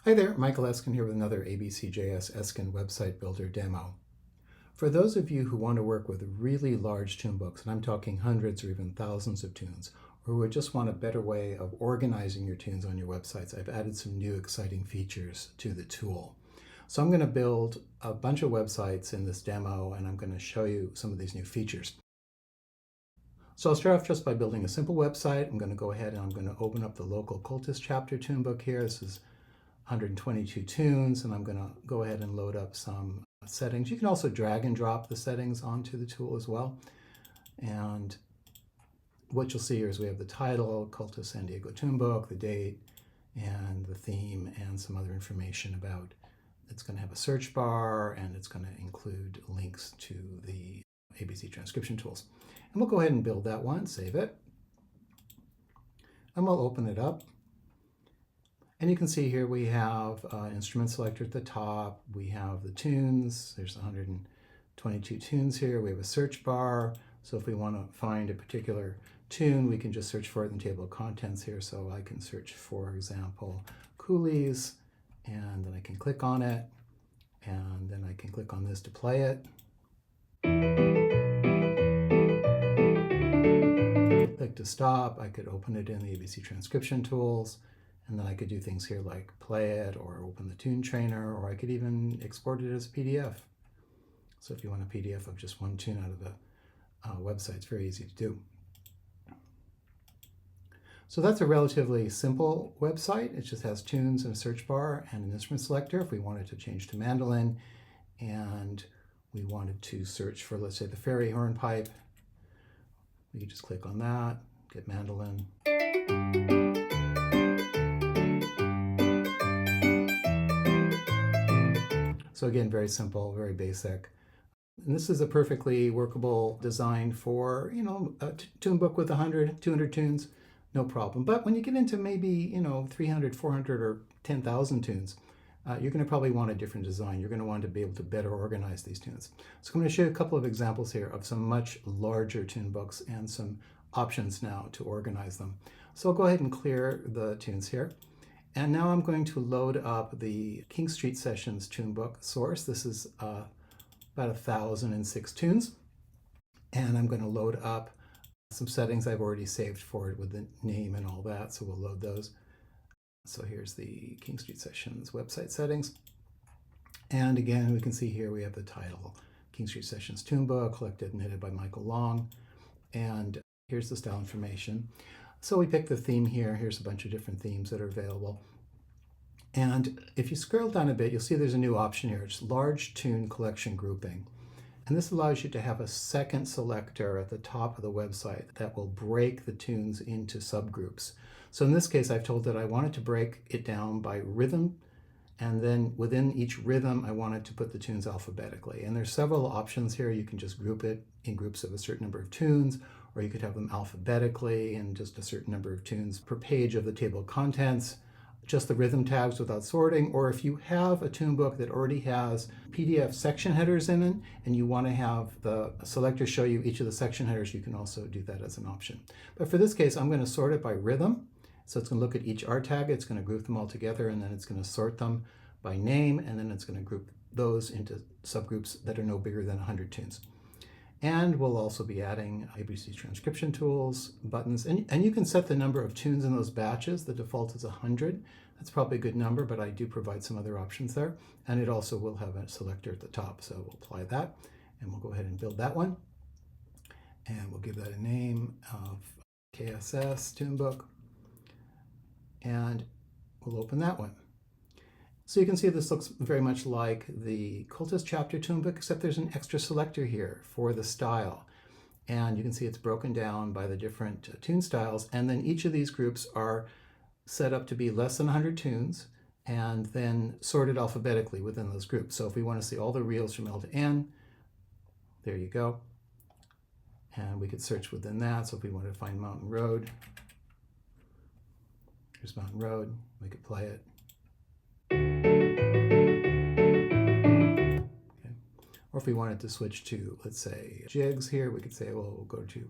Hi there, Michael Eskin here with another abcjs-eskin website builder demo. For those of you who want to work with really large tune books, and I'm talking hundreds or even thousands of tunes, or who just want a better way of organizing your tunes on your websites, I've added some new exciting features to the tool. So I'm going to build a bunch of websites in this demo, and I'm going to show you some of these new features. So I'll start off just by building a simple website. I'm going to go ahead and I'm going to open up the local Comhaltas chapter tune book here. This is 122 tunes, and I'm going to go ahead and load up some settings. You can also drag and drop the settings onto the tool as well. And what you'll see here is we have the title, Comhaltas San Diego Tunebook, the date, and the theme, and some other information about. It's going to have a search bar, and it's going to include links to the ABC transcription tools. And we'll go ahead and build that one, save it, and we'll open it up. And you can see here we have instrument selector at the top. We have the tunes. There's 122 tunes here. We have a search bar. So if we want to find a particular tune, we can just search for it in the table of contents here. So I can search, for example, Coolies, and then I can click on it, and then I can click on this to play it. Click to stop. I could open it in the ABC transcription tools. And then I could do things here like play it or open the tune trainer, or I could even export it as a PDF. So if you want a PDF of just one tune out of the website, it's very easy to do. So that's a relatively simple website. It just has tunes and a search bar and an instrument selector. If we wanted to change to mandolin and we wanted to search for, let's say, the fairy hornpipe, we could just click on that, get mandolin. So again, very simple, very basic. And this is a perfectly workable design for, a tune book with 100, 200 tunes, no problem. But when you get into maybe, 300, 400, or 10,000 tunes, you're going to probably want a different design. You're going to want to be able to better organize these tunes. So I'm going to show you a couple of examples here of some much larger tune books and some options now to organize them. So I'll go ahead and clear the tunes here. And now I'm going to load up the King Street Sessions tune book source. This is about 1,006 tunes. And I'm going to load up some settings I've already saved for it with the name and all that. So we'll load those. So here's the King Street Sessions website settings. And again, we can see here we have the title, King Street Sessions tune book, collected and edited by Michael Long. And here's the style information. So we picked the theme here. Here's a bunch of different themes that are available. And if you scroll down a bit, you'll see there's a new option here. It's large tune collection grouping. And this allows you to have a second selector at the top of the website that will break the tunes into subgroups. So in this case, I've told it I wanted to break it down by rhythm. And then within each rhythm, I wanted to put the tunes alphabetically. And there's several options here. You can just group it in groups of a certain number of tunes, or you could have them alphabetically and just a certain number of tunes per page of the table of contents, just the rhythm tags without sorting. Or if you have a tune book that already has PDF section headers in it and you want to have the selector show you each of the section headers, you can also do that as an option. But for this case, I'm going to sort it by rhythm. So it's going to look at each R tag, it's going to group them all together, and then it's going to sort them by name, and then it's going to group those into subgroups that are no bigger than 100 tunes. And we'll also be adding ABC transcription tools, buttons, and you can set the number of tunes in those batches. The default is 100. That's probably a good number, but I do provide some other options there. And it also will have a selector at the top, so we'll apply that. And we'll go ahead and build that one. And we'll give that a name of KSS Tunebook. And we'll open that one. So you can see this looks very much like the Comhaltas chapter tunebook, except there's an extra selector here for the style. And you can see it's broken down by the different tune styles. And then each of these groups are set up to be less than 100 tunes and then sorted alphabetically within those groups. So if we want to see all the reels from L to N, there you go. And we could search within that. So if we wanted to find Mountain Road, here's Mountain Road, we could play it. Or if we wanted to switch to, let's say, jigs here, we could say, well, we'll go to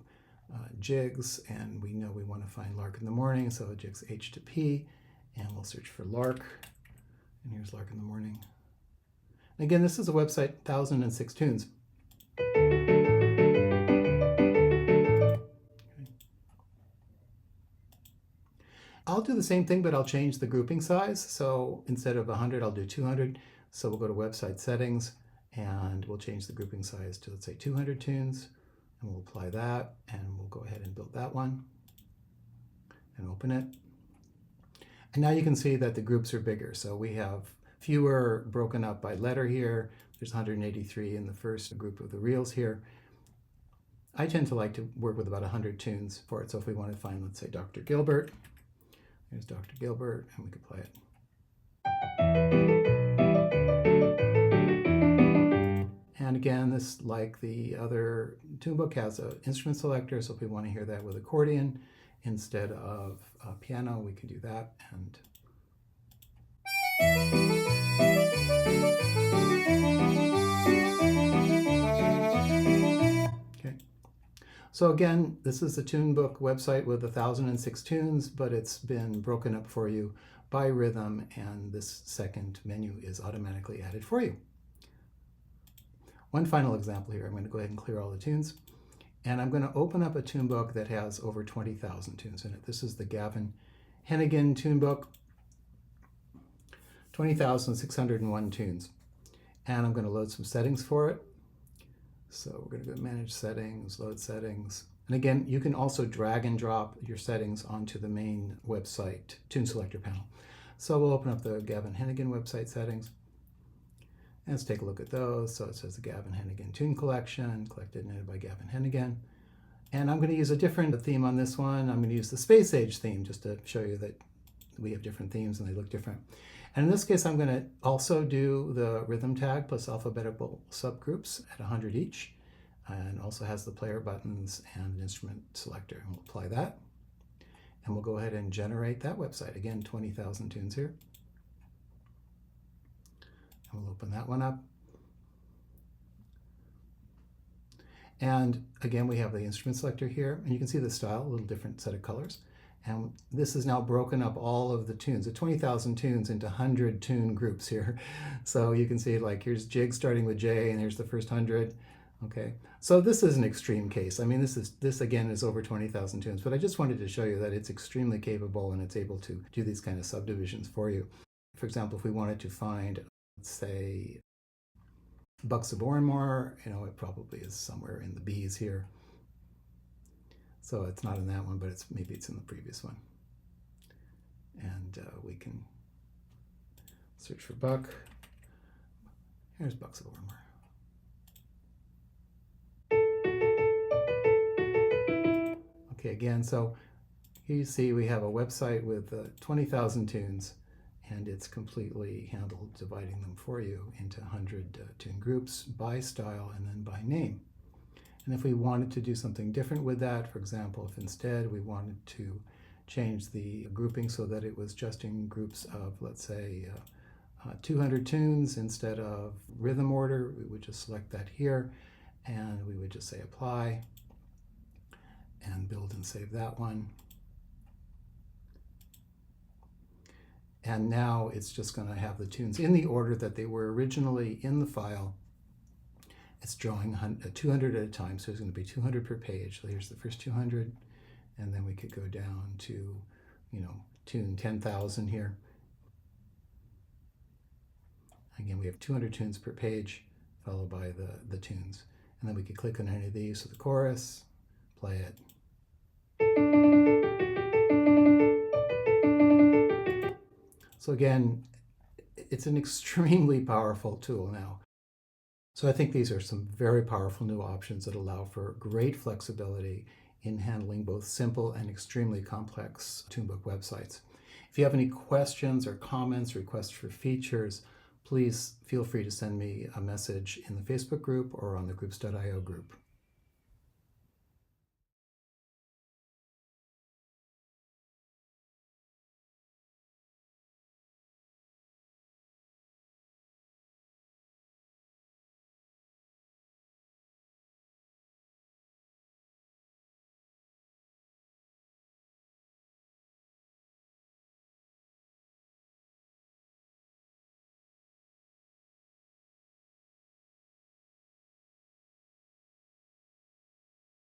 jigs, and we know we want to find Lark in the Morning, so jigs H to P, and we'll search for Lark. And here's Lark in the Morning. And again, this is a website, 1006 tunes. I'll do the same thing, but I'll change the grouping size. So instead of 100, I'll do 200. So we'll go to website settings and we'll change the grouping size to, let's say, 200 tunes. And we'll apply that and we'll go ahead and build that one and open it. And now you can see that the groups are bigger. So we have fewer broken up by letter here. There's 183 in the first group of the reels here. I tend to like to work with about 100 tunes for it. So if we want to find, let's say, Dr. Gilbert, there's Dr. Gilbert, and we could play it. And again, this, like the other tune book, has an instrument selector. So if we want to hear that with accordion instead of piano, we can do that. And okay. So again, this is the tune book website with 1006 tunes, but it's been broken up for you by rhythm, and this second menu is automatically added for you. One final example here. I'm going to go ahead and clear all the tunes, and I'm going to open up a tune book that has over 20,000 tunes in it. This is the Gavin Heneghan Tunebook, 20,601 tunes. And I'm going to load some settings for it. So we're going to go Manage Settings, Load Settings. And again, you can also drag and drop your settings onto the main website Tune Selector panel. So we'll open up the Gavin Heneghan website settings. And let's take a look at those. So it says the Gavin Heneghan Tune Collection, collected and edited by Gavin Heneghan. And I'm going to use a different theme on this one. I'm going to use the Space Age theme just to show you that we have different themes and they look different. And in this case, I'm going to also do the rhythm tag plus alphabetical subgroups at 100 each, and also has the player buttons and an instrument selector. And we'll apply that. And we'll go ahead and generate that website. Again, 20,000 tunes here. And we'll open that one up. And again, we have the instrument selector here, and you can see the style, a little different set of colors. And this is now broken up all of the tunes, the 20,000 tunes, into 100 tune groups here. So you can see, like, here's jig starting with J, and here's the first 100. Okay, so this is an extreme case. I mean, this again is over 20,000 tunes, but I just wanted to show you that it's extremely capable and it's able to do these kind of subdivisions for you. For example, if we wanted to find, let's say, Bucks of Oranmore, it probably is somewhere in the B's here. So it's not in that one, but maybe it's in the previous one. And we can search for Buck. Here's Bucks of Oranmore. Okay, again, so here you see we have a website with 20,000 tunes, and it's completely handled dividing them for you into 100 tune groups by style and then by name. And if we wanted to do something different with that, for example, if instead we wanted to change the grouping so that it was just in groups of, let's say, 200 tunes instead of rhythm order, we would just select that here, and we would just say Apply, and build and save that one. And now it's just going to have the tunes in the order that they were originally in the file. It's drawing 200 at a time, so it's going to be 200 per page. So here's the first 200, and then we could go down to, tune 10,000 here. Again, we have 200 tunes per page, followed by the tunes. And then we could click on any of these. So the chorus, play it. So again, it's an extremely powerful tool now. So I think these are some very powerful new options that allow for great flexibility in handling both simple and extremely complex tunebook websites. If you have any questions or comments, requests for features, please feel free to send me a message in the Facebook group or on the groups.io group.